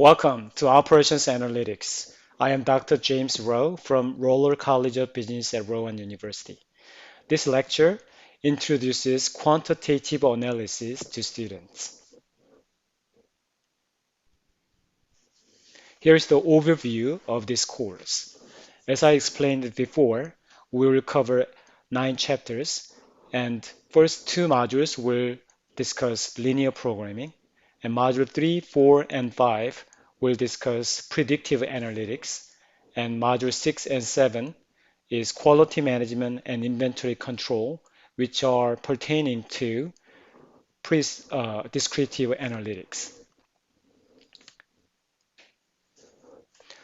Welcome to Operations Analytics. I am Dr. James Rowe from Roller College of Business at Rowan University. This lecture introduces quantitative analysis to students. Here is the overview of this course. As I explained before, we will cover 9 chapters, and first 2 modules will discuss linear programming, and module 3, 4, and 5 will discuss predictive analytics, and module 6 and 7 is quality management and inventory control, which are pertaining to descriptive analytics.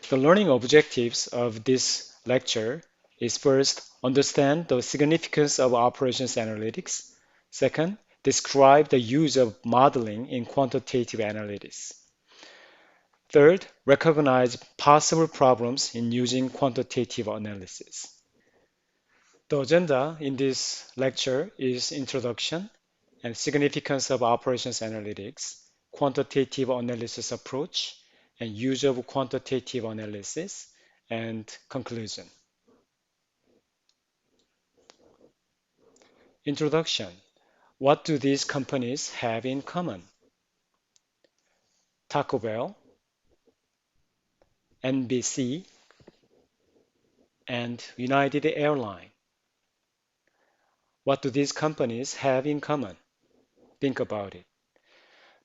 The learning objectives of this lecture is first, understand the significance of operations analytics. Second, describe the use of modeling in quantitative analytics. Third, recognize possible problems in using quantitative analysis. The agenda in this lecture is introduction and significance of operations analytics, quantitative analysis approach, and use of quantitative analysis, and conclusion. Introduction. What do these companies have in common? Taco Bell, NBC, and United Airlines. What do these companies have in common? Think about it.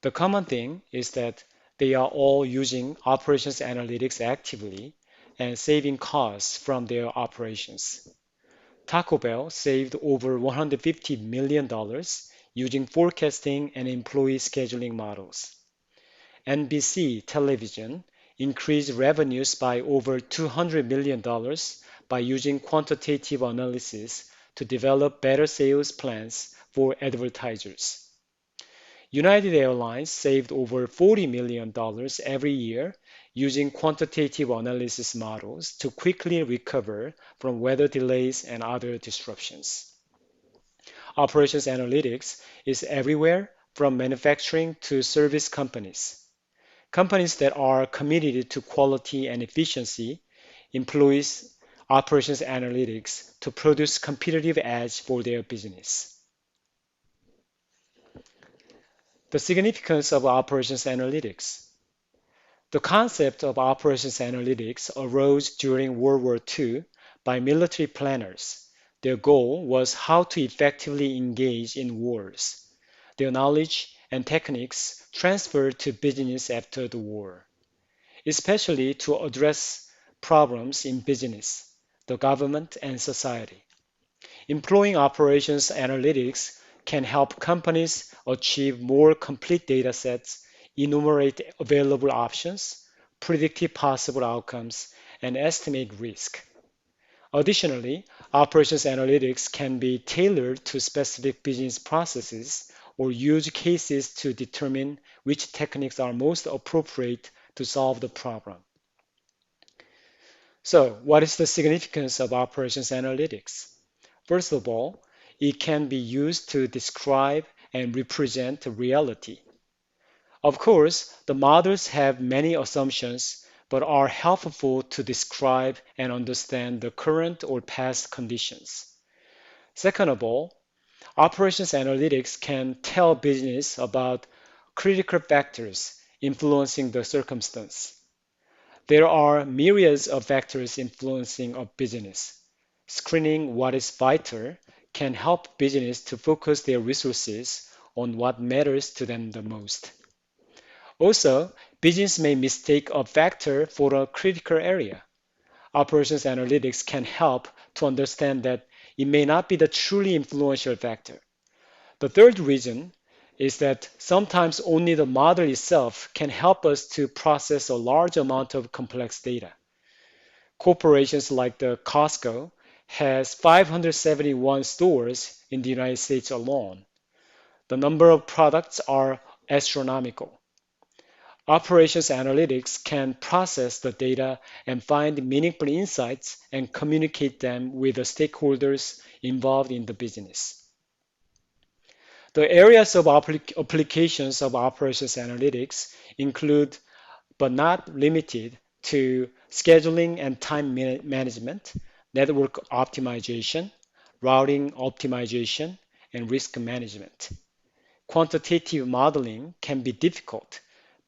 The common thing is that they are all using operations analytics actively and saving costs from their operations. Taco Bell saved over $150 million using forecasting and employee scheduling models. NBC Television increased revenues by over $200 million by using quantitative analysis to develop better sales plans for advertisers. United Airlines saved over $40 million every year using quantitative analysis models to quickly recover from weather delays and other disruptions. Operations analytics is everywhere from manufacturing to service companies. Companies that are committed to quality and efficiency employs operations analytics to produce competitive edge for their business. The significance of operations analytics. The concept of operations analytics arose during World War II by military planners. Their goal was how to effectively engage in wars. Their knowledge and techniques transferred to business after the war, especially to address problems in business, the government, and society. Employing operations analytics can help companies achieve more complete data sets, enumerate available options, predict possible outcomes, and estimate risk. Additionally, operations analytics can be tailored to specific business processes or use cases to determine which techniques are most appropriate to solve the problem. So, what is the significance of operations analytics? First of all, it can be used to describe and represent reality. Of course, the models have many assumptions but are helpful to describe and understand the current or past conditions. Second of all, operations analytics can tell business about critical factors influencing the circumstance. There are myriads of factors influencing a business. Screening what is vital can help business to focus their resources on what matters to them the most. Also, business may mistake a factor for a critical area. Operations analytics can help to understand that it may not be the truly influential factor. The third reason is that sometimes only the model itself can help us to process a large amount of complex data. Corporations like the Costco has 571 stores in the United States alone. The number of products are astronomical. Operations analytics can process the data and find meaningful insights and communicate them with the stakeholders involved in the business. The areas of applications of operations analytics include but not limited to scheduling and time management, network optimization, routing optimization, and risk management. Quantitative modeling can be difficult,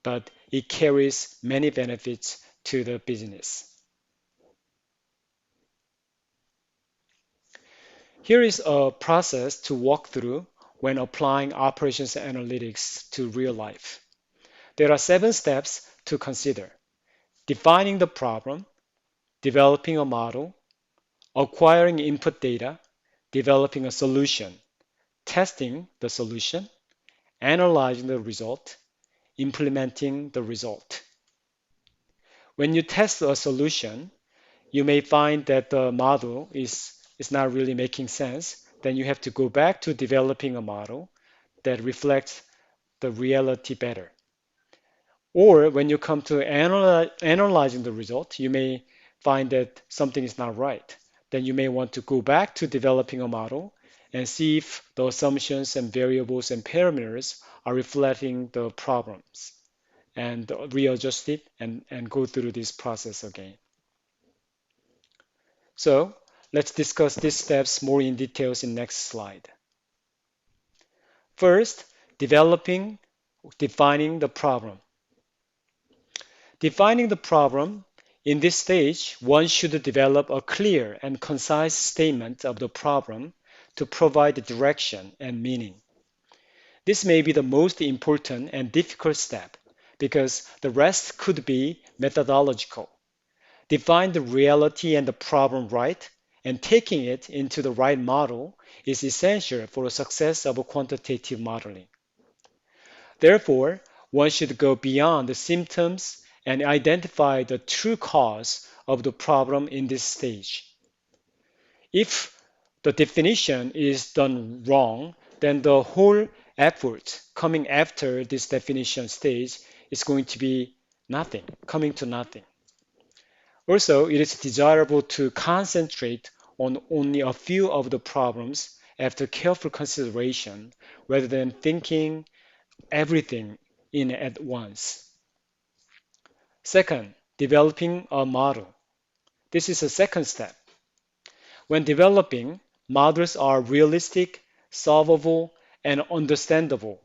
but it carries many benefits to the business. Here is a process to walk through when applying operations analytics to real life. There are 7 steps to consider: defining the problem, developing a model, acquiring input data, developing a solution, testing the solution, analyzing the result, implementing the result. When you test a solution, you may find that the model is not really making sense. Then you have to go back to developing a model that reflects the reality better. Or when you come to analyzing the result, you may find that something is not right. Then you may want to go back to developing a model and see if the assumptions and variables and parameters are reflecting the problems and readjust it and go through this process again. So let's discuss these steps more in details in next slide. First, defining the problem. Defining the problem, in this stage, one should develop a clear and concise statement of the problem to provide direction and meaning. This may be the most important and difficult step because the rest could be methodological. Define the reality and the problem right, and taking it into the right model is essential for the success of quantitative modeling. Therefore, one should go beyond the symptoms and identify the true cause of the problem in this stage. If the definition is done wrong, then the whole effort coming after this definition stage is going to be nothing, coming to nothing. Also, it is desirable to concentrate on only a few of the problems after careful consideration rather than thinking everything in at once. Second, developing a model. This is a second step. When developing, models are realistic, solvable, and understandable,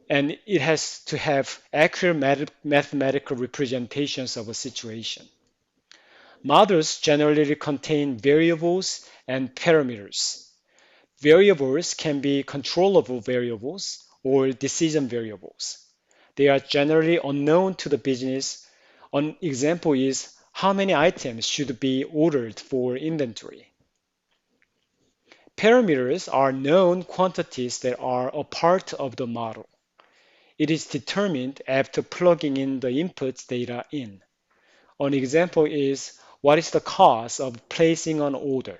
and it has to have accurate mathematical representations of a situation. Models generally contain variables and parameters. Variables can be controllable variables or decision variables. They are generally unknown to the business. An example is how many items should be ordered for inventory. Parameters are known quantities that are a part of the model. It is determined after plugging in the inputs data in. An example is what is the cost of placing an order?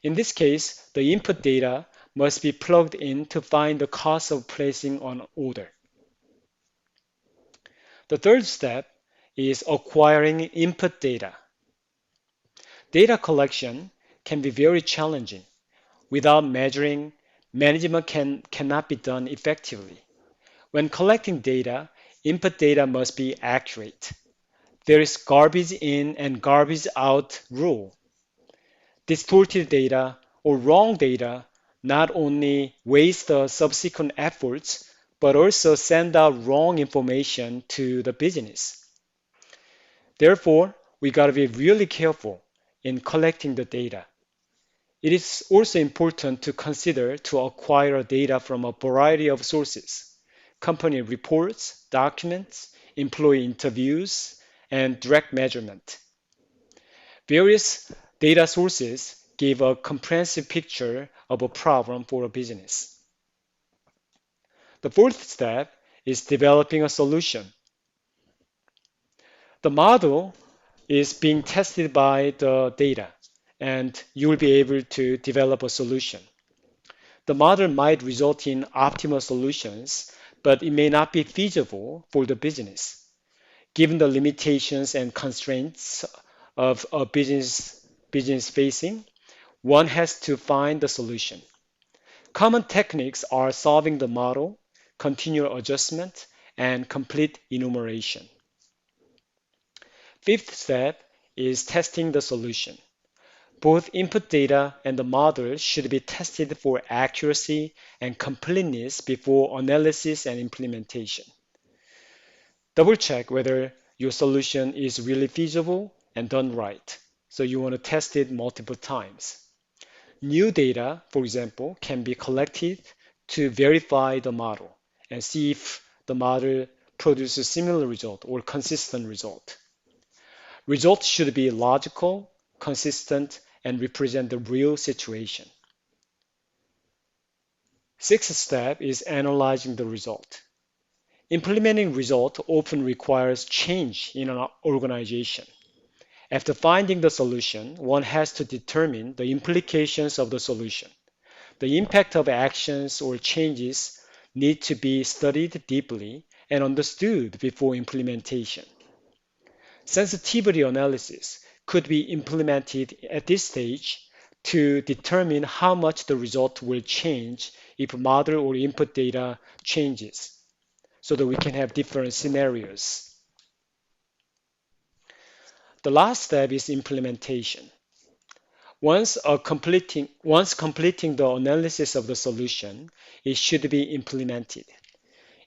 In this case, the input data must be plugged in to find the cost of placing an order. The third step is acquiring input data. Data collection can be very challenging. Without measuring, management cannot be done effectively. When collecting data, input data must be accurate. There is garbage in and garbage out rule. Distorted data or wrong data not only waste the subsequent efforts, but also send out wrong information to the business. Therefore, we got to be really careful in collecting the data. It is also important to consider to acquire data from a variety of sources: company reports, documents, employee interviews, and direct measurement. Various data sources give a comprehensive picture of a problem for a business. The fourth step is developing a solution. The model is being tested by the data, and you will be able to develop a solution. The model might result in optimal solutions, but it may not be feasible for the business. Given the limitations and constraints of a business facing, one has to find the solution. Common techniques are solving the model, continual adjustment, and complete enumeration. Fifth step is testing the solution. Both input data and the model should be tested for accuracy and completeness before analysis and implementation. Double check whether your solution is really feasible and done right. So you want to test it multiple times. New data, for example, can be collected to verify the model and see if the model produces similar result or consistent result. Results should be logical, consistent, and represent the real situation. Sixth step is analyzing the result. Implementing result often requires change in an organization. After finding the solution, one has to determine the implications of the solution. The impact of actions or changes need to be studied deeply and understood before implementation. Sensitivity analysis could be implemented at this stage to determine how much the result will change if model or input data changes, so that we can have different scenarios. The last step is implementation. Once completing the analysis of the solution, it should be implemented.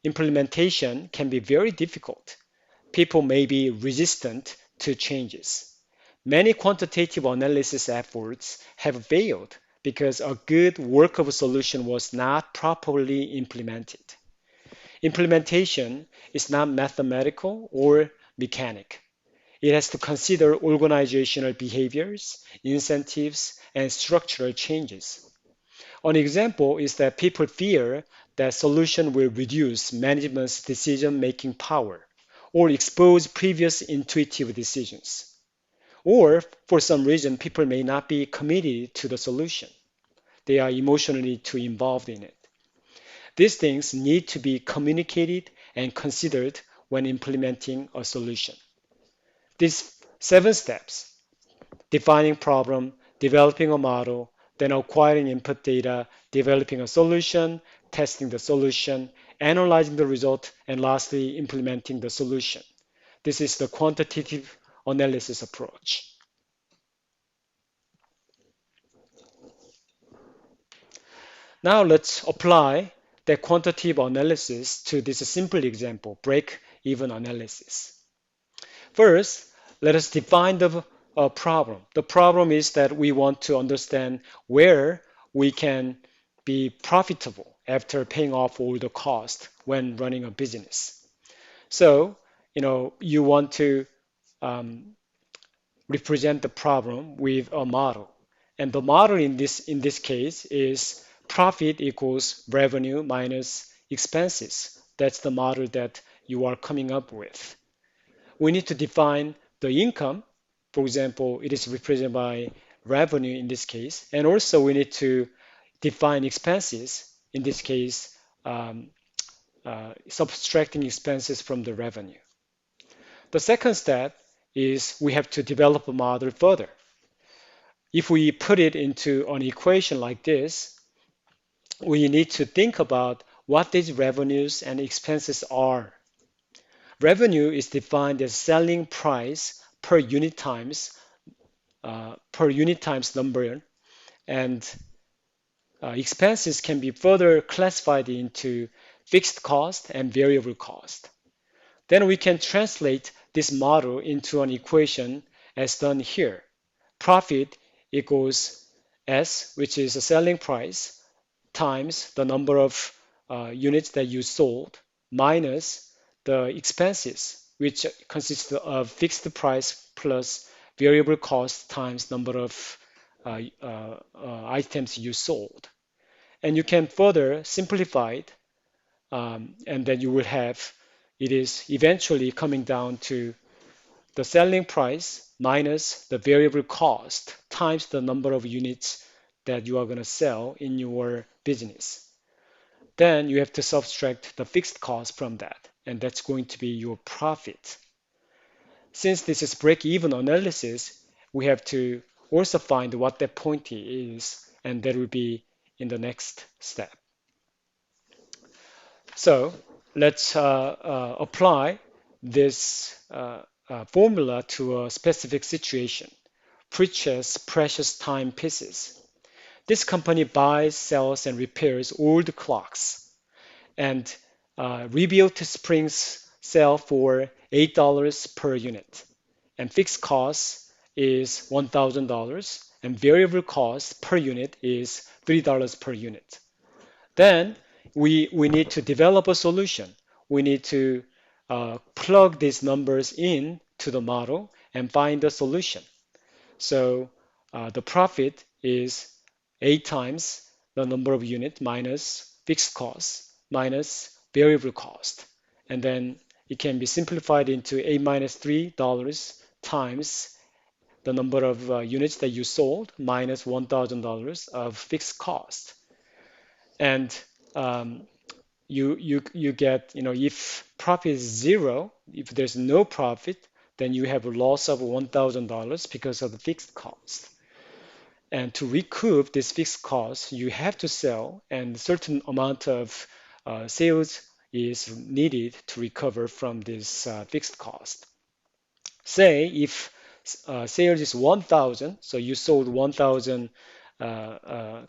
Implementation can be very difficult. People may be resistant to changes. Many quantitative analysis efforts have failed because a good workable solution was not properly implemented. Implementation is not mathematical or mechanic. It has to consider organizational behaviors, incentives, and structural changes. An example is that people fear that solution will reduce management's decision-making power or expose previous intuitive decisions. Or for some reason, people may not be committed to the solution. They are emotionally too involved in it. These things need to be communicated and considered when implementing a solution. These 7 steps: defining problem, developing a model, then acquiring input data, developing a solution, testing the solution, analyzing the result, and lastly, implementing the solution. This is the quantitative analysis approach. Now let's apply the quantitative analysis to this simple example, break-even analysis. First, let us define the problem. The problem is that we want to understand where we can be profitable after paying off all the cost when running a business. So, you want to um, represent the problem with a model. And the model in this case is profit equals revenue minus expenses. That's the model that you are coming up with. We need to define the income. For example, it is represented by revenue in this case. And also we need to define expenses, in this case, subtracting expenses from the revenue. The second step is we have to develop a model further. If we put it into an equation like this, we need to think about what these revenues and expenses are. Revenue is defined as selling price per unit times number, and expenses can be further classified into fixed cost and variable cost. Then we can translate this model into an equation as done here. Profit equals S, which is the selling price, times the number of units that you sold, minus the expenses, which consists of fixed price plus variable cost times number of items you sold. And you can further simplify it, and then you will have, it is eventually coming down to the selling price minus the variable cost times the number of units that you are going to sell in your business. Then you have to subtract the fixed cost from that, and that's going to be your profit. Since this is break-even analysis, we have to also find what that point is, and that will be in the next step. So let's apply this formula to a specific situation. Purchase precious time pieces. This company buys, sells, and repairs old clocks, and rebuilt springs sell for $8 per unit. And fixed cost is $1,000, and variable cost per unit is $3 per unit. Then we need to develop a solution. We need to plug these numbers in to the model and find the solution. So the profit is 8 times the number of units minus fixed cost minus variable cost. And then it can be simplified into 8 minus $3 times the number of units that you sold minus $1,000 of fixed cost. And um, you get, if profit is zero, if there's no profit, then you have a loss of $1,000 because of the fixed cost. And to recoup this fixed cost, you have to sell, and a certain amount of sales is needed to recover from this fixed cost. Say if sales is 1,000, so you sold 1,000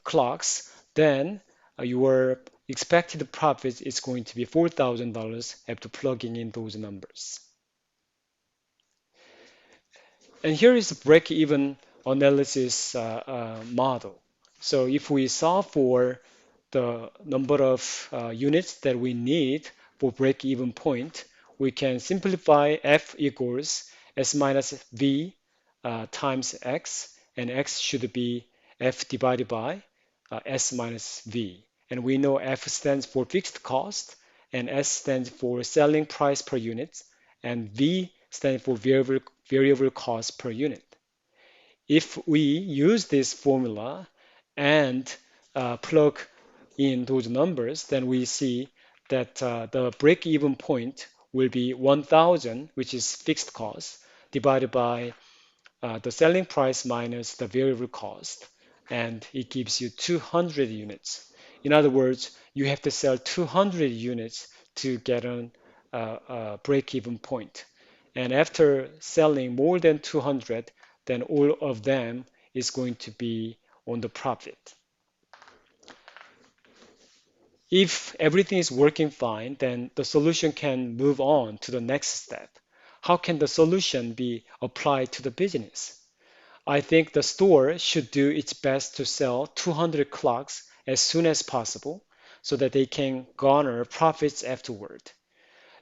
clocks, then your expected profit is going to be $4,000 after plugging in those numbers. And here is the break-even analysis model. So if we solve for the number of units that we need for break-even point, we can simplify f equals s minus v times x, and x should be f divided by s minus v. And we know f stands for fixed cost, and s stands for selling price per unit, and v stands for variable cost per unit. If we use this formula and plug in those numbers, then we see that the break-even point will be 1,000, which is fixed cost, divided by the selling price minus the variable cost, and it gives you 200 units. In other words, you have to sell 200 units to get a break-even point. And after selling more than 200, then all of them is going to be on the profit. If everything is working fine, then the solution can move on to the next step. How can the solution be applied to the business? I think the store should do its best to sell 200 clocks as soon as possible so that they can garner profits afterward.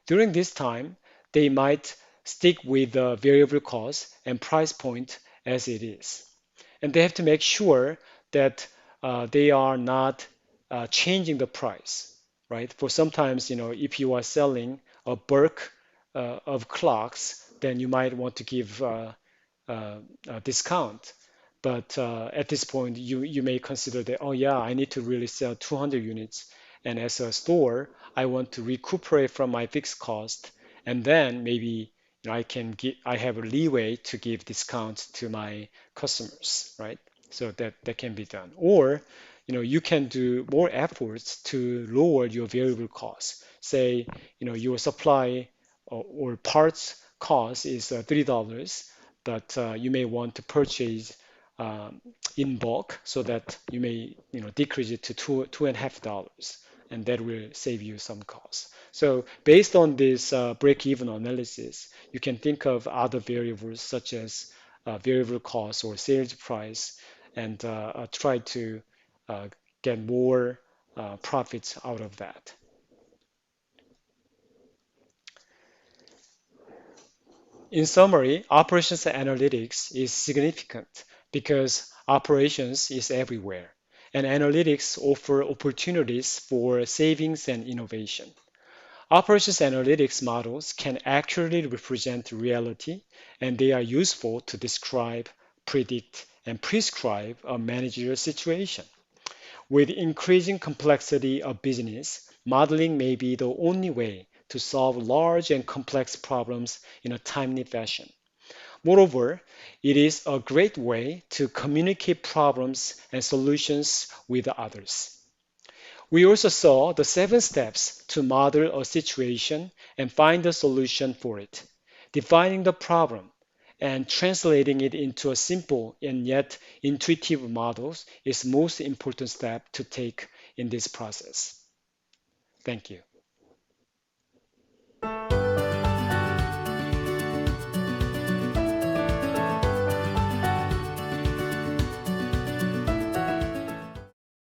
During this time, they might stick with the variable cost and price point as it is. And they have to make sure that they are not changing the price, right? For sometimes, if you are selling a bulk of clocks, then you might want to give a discount. But at this point, you may consider that, oh yeah, I need to really sell 200 units. And as a store, I want to recuperate from my fixed cost. And then maybe I have a leeway to give discounts to my customers, right? So that can be done. Or, you can do more efforts to lower your variable costs. Say, your supply or parts cost is $3, but you may want to purchase um, in bulk so that you may decrease it to $2.50, and that will save you some costs. So based on this break-even analysis, you can think of other variables such as variable cost or sales price, and try to uh, get more profits out of that. In summary, operations analytics is significant because operations is everywhere, and analytics offer opportunities for savings and innovation. Operations analytics models can accurately represent reality, and they are useful to describe, predict, and prescribe a managerial situation. With increasing complexity of business, modeling may be the only way to solve large and complex problems in a timely fashion. Moreover, it is a great way to communicate problems and solutions with others. We also saw the 7 steps to model a situation and find a solution for it, defining the problem and translating it into a simple and yet intuitive models is most important step to take in this process. Thank you.